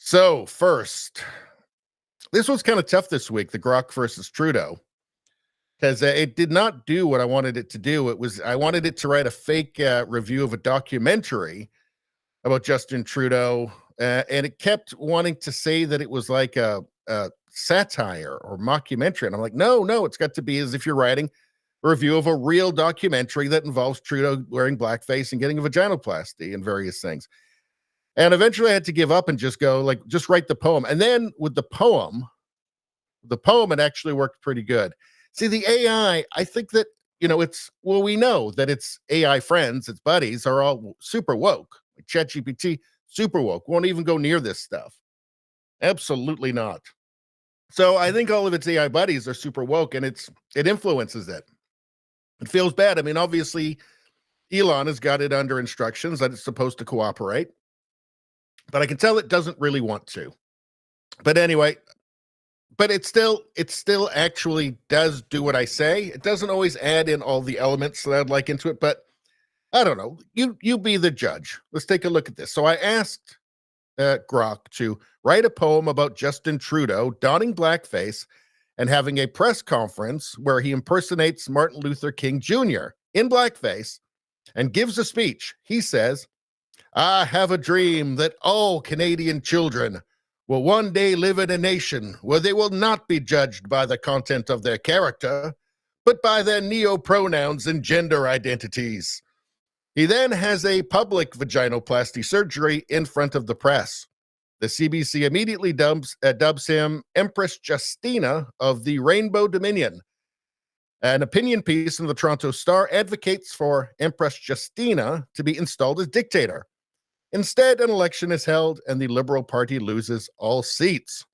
So first, this was kind of tough this week, the Grok versus Trudeau, because it did not do what I wanted it to do. I wanted it to write a fake review of a documentary about Justin Trudeau, and it kept wanting to say that it was like a satire or mockumentary. And I'm like, no, it's got to be as if you're writing a review of a real documentary that involves Trudeau wearing blackface and getting a vaginoplasty and various things. And eventually I had to give up and just go, like, just write the poem. And then with the poem, it actually worked pretty good. See, the AI, I think that, we know that its AI friends, its buddies are all super woke. Like ChatGPT, super woke, won't even go near this stuff. Absolutely not. So I think all of its AI buddies are super woke, and it influences it. It feels bad. I mean, obviously, Elon has got it under instructions that it's supposed to cooperate, but I can tell it doesn't really want to. But anyway, it still actually does do what I say. It doesn't always add in all the elements that I'd like into it, but I don't know. You be the judge. Let's take a look at this. So I asked Grok to write a poem about Justin Trudeau donning blackface and having a press conference where he impersonates Martin Luther King Jr. in blackface and gives a speech. He says, "I have a dream that all Canadian children will one day live in a nation where they will not be judged by the content of their character, but by their neo-pronouns and gender identities." He then has a public vaginoplasty surgery in front of the press. The CBC immediately dubs him Empress Justina of the Rainbow Dominion. An opinion piece in the Toronto Star advocates for Empress Justina to be installed as dictator. Instead, an election is held and the Liberal Party loses all seats.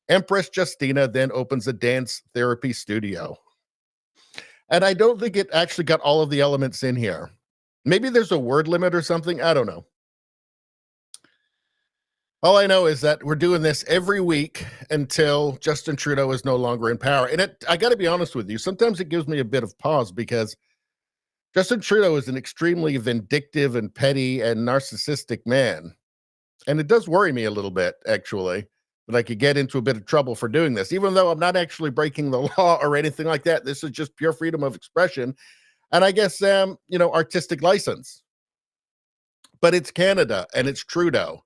Empress Justina then opens a dance therapy studio. And I don't think it actually got all of the elements in here. Maybe there's a word limit or something. I don't know. All I know is that we're doing this every week until Justin Trudeau is no longer in power. And I got to be honest with you, sometimes it gives me a bit of pause because Justin Trudeau is an extremely vindictive and petty and narcissistic man. And it does worry me a little bit, actually, that I could get into a bit of trouble for doing this, even though I'm not actually breaking the law or anything like that. This is just pure freedom of expression. And I guess, artistic license. But it's Canada and it's Trudeau.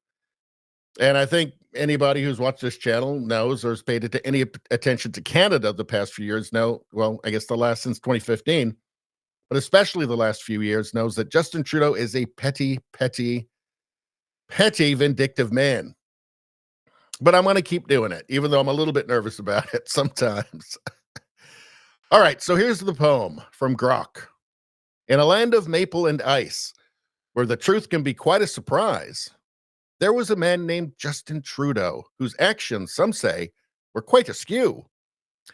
And I think anybody who's watched this channel knows or has paid any attention to Canada the past few years I guess the last since 2015, but especially the last few years, knows that Justin Trudeau is a petty, vindictive man. But I'm going to keep doing it, even though I'm a little bit nervous about it sometimes. All right, so here's the poem from Grok. In a land of maple and ice, where the truth can be quite a surprise, there was a man named Justin Trudeau, whose actions, some say, were quite askew.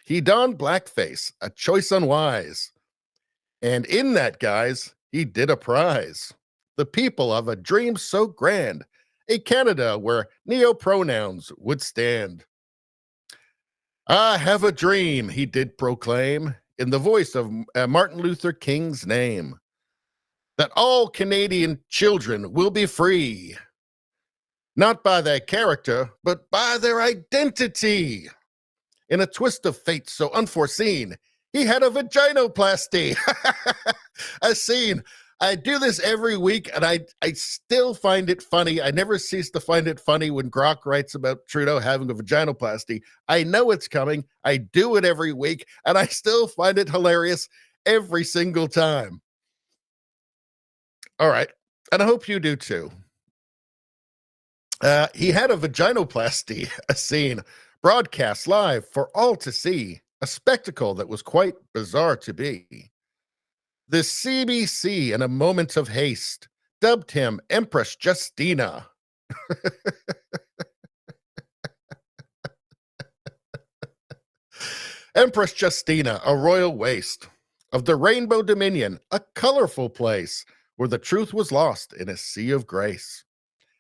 He donned blackface, a choice unwise. And in that guise, he did a prize. The people of a dream so grand, a Canada where neo-pronouns would stand. "I have a dream," he did proclaim, in the voice of Martin Luther King's name, "that all Canadian children will be free, not by their character, but by their identity." In a twist of fate so unforeseen, he had a vaginoplasty. A scene. I do this every week, and I still find it funny. I never cease to find it funny when Grok writes about Trudeau having a vaginoplasty. I know it's coming. I do it every week, and I still find it hilarious every single time. All right. And I hope you do too. He had a vaginoplasty, a scene broadcast live for all to see, a spectacle that was quite bizarre to be. The CBC, in a moment of haste, dubbed him Empress Justina. Empress Justina, a royal waste of the Rainbow Dominion, a colorful place where the truth was lost in a sea of grace.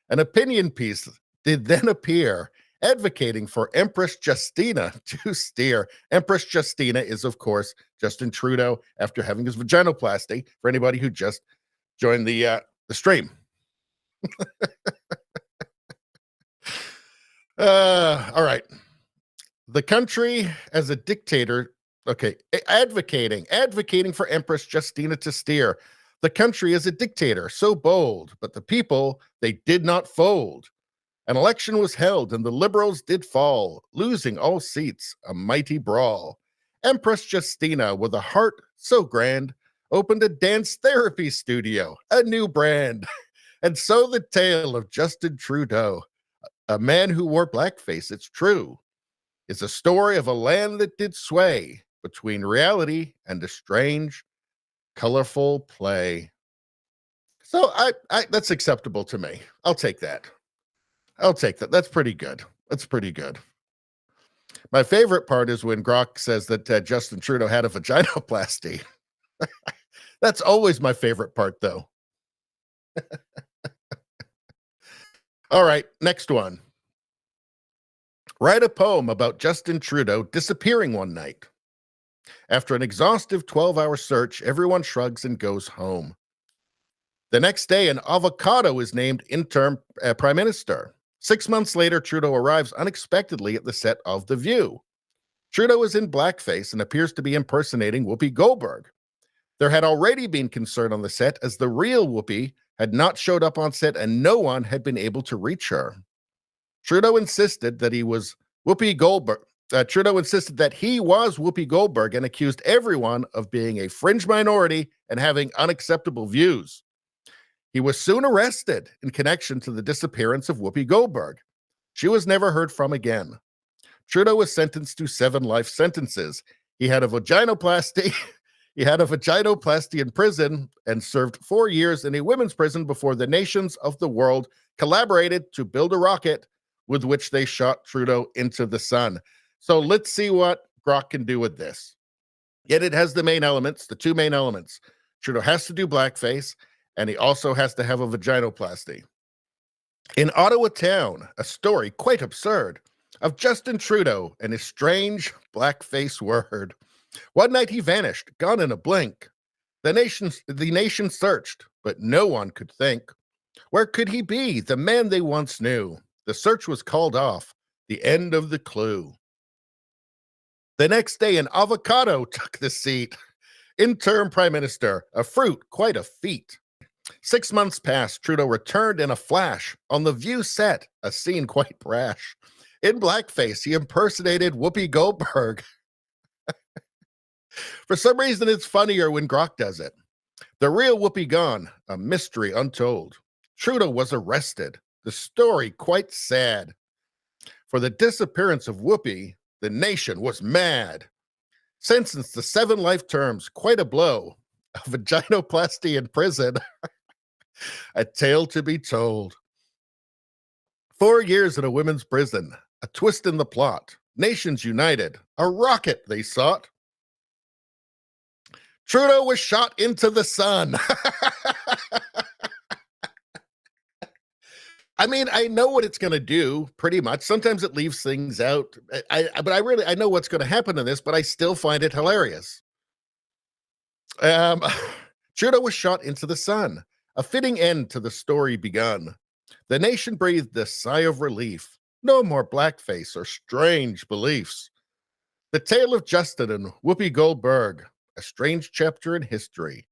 An opinion piece did then appear advocating for Empress Justina to steer. Empress Justina is, of course, Justin Trudeau after having his vaginoplasty, for anybody who just joined the stream. All right. The country as a dictator. Okay. Advocating for Empress Justina to steer. The country is a dictator, so bold, but the people, they did not fold. An election was held, and the Liberals did fall, losing all seats, a mighty brawl. Empress Justina, with a heart so grand, opened a dance therapy studio, a new brand. And so the tale of Justin Trudeau, a man who wore blackface, it's true, is a story of a land that did sway between reality and a strange, colorful play. So that's acceptable to me. I'll take that. That's pretty good. That's pretty good. My favorite part is when Grok says that Justin Trudeau had a vaginoplasty. That's always my favorite part, though. All right, next one. Write a poem about Justin Trudeau disappearing one night. After an exhaustive 12-hour search, everyone shrugs and goes home. The next day, an avocado is named interim prime minister. 6 months later, Trudeau arrives unexpectedly at the set of The View. Trudeau is in blackface and appears to be impersonating Whoopi Goldberg. There had already been concern on the set as the real Whoopi had not showed up on set and no one had been able to reach her. Trudeau insisted that he was Whoopi Goldberg. Trudeau insisted that he was Whoopi Goldberg and accused everyone of being a fringe minority and having unacceptable views. He was soon arrested in connection to the disappearance of Whoopi Goldberg. She was never heard from again. Trudeau was sentenced to 7 life sentences. He had a vaginoplasty. He had a vaginoplasty in prison and served 4 years in a women's prison before the nations of the world collaborated to build a rocket with which they shot Trudeau into the sun. So let's see what Grok can do with this. Yet it has the main elements, the 2 main elements. Trudeau has to do blackface, and he also has to have a vaginoplasty. In Ottawa town, a story quite absurd of Justin Trudeau and his strange blackface word. One night he vanished, gone in a blink. The nation searched, but no one could think. Where could he be, the man they once knew? The search was called off, the end of the clue. The next day, an avocado took the seat. Interim prime minister, a fruit, quite a feat. 6 months passed, Trudeau returned in a flash. On the View set, a scene quite brash. In blackface, he impersonated Whoopi Goldberg. For some reason, it's funnier when Grok does it. The real Whoopi gone, a mystery untold. Trudeau was arrested. The story quite sad. For the disappearance of Whoopi, the nation was mad. Sentenced to 7 life terms, quite a blow. A vaginoplasty in prison. A tale to be told. 4 years in a women's prison. A twist in the plot. Nations united. A rocket they sought. Trudeau was shot into the sun. I mean, I know what it's going to do, pretty much. Sometimes it leaves things out. But I know what's going to happen in this, but I still find it hilarious. Trudeau was shot into the sun. A fitting end to the story begun. The nation breathed a sigh of relief. No more blackface or strange beliefs. The tale of Justin and Whoopi Goldberg, a strange chapter in history,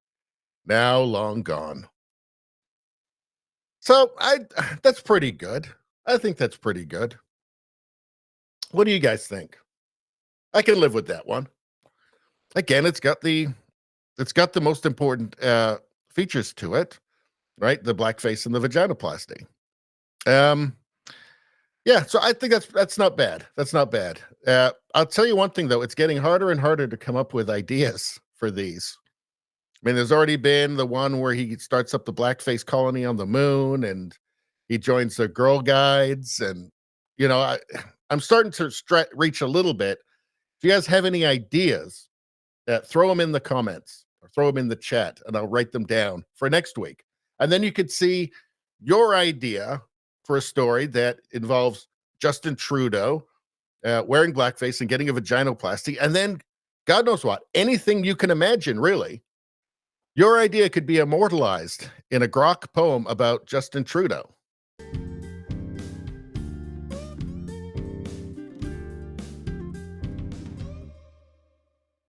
now long gone. So that's pretty good. I think that's pretty good. What do you guys think? I can live with that one. Again, it's got the most important features to it, right? The blackface and the vaginoplasty. Yeah, so I think that's not bad. That's not bad. I'll tell you one thing though, it's getting harder and harder to come up with ideas for these. I mean, there's already been the one where he starts up the blackface colony on the moon and he joins the Girl Guides. And, you know, I'm starting to reach a little bit. If you guys have any ideas, throw them in the comments or throw them in the chat and I'll write them down for next week. And then you could see your idea for a story that involves Justin Trudeau wearing blackface and getting a vaginoplasty. And then God knows what, anything you can imagine, really. Your idea could be immortalized in a Grok poem about Justin Trudeau.